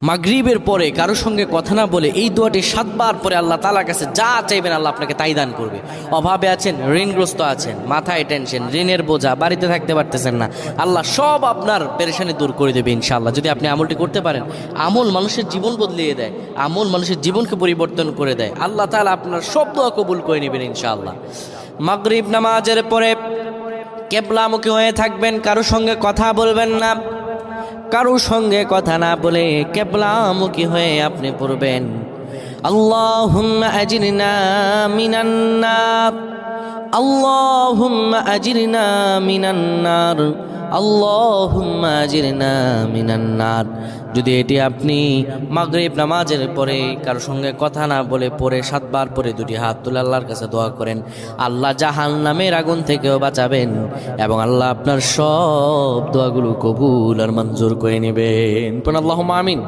মাগরিবের পরে কারোর সঙ্গে কথা না বলে এই দোয়াটি 7 বার পরে আল্লাহ তাআলার কাছে যা চাইবেন আল্লাহ আপনাকে তাই দান করবে। অভাবে আছেন, ঋণগ্রস্ত আছেন, মাথায় টেনশন, ঋণের বোঝা, বাড়িতে থাকতে পারতেছেন না, আল্লাহ সব আপনার পেরেশানি দূর করে দেবে ইনশাআল্লাহ। যদি আপনি আমলটি করতে পারেন, আমল মানুষের জীবন বদলিয়ে দেয়, আমল মানুষের জীবনকে পরিবর্তন করে দেয়। আল্লাহ তাআলা আপনার সব দোয়া কবুল করে নেবেন ইনশাআল্লাহ। মাগরিব নামাজের পরে কিবলামুখী হয়ে থাকবেন, কারোর সঙ্গে কথা বলবেন না, কারোর সঙ্গে কথা না বলে কিবলামুখী হয়ে আপনি পড়বেন আল্লাহুম্মা আজিরনা মিনান নার, আল্লাহুম্মা আজিরনা মিনান নার, আল্লাহুম্মা আজিরনা মিনান নার। যদি এটি আপনি মাগরিব নামাজের পরে কারোর সঙ্গে কথা না বলে পড়ে 7 বার পরে দুটি হাত তুলে আল্লাহর কাছে দোয়া করেন, আল্লাহ জাহান্নামের আগুন থেকেও বাঁচাবেন এবং আল্লাহ আপনার সব দোয়াগুলো কবুল আর মঞ্জুর করে নেবেন। আল্লাহুম্মা আমিন।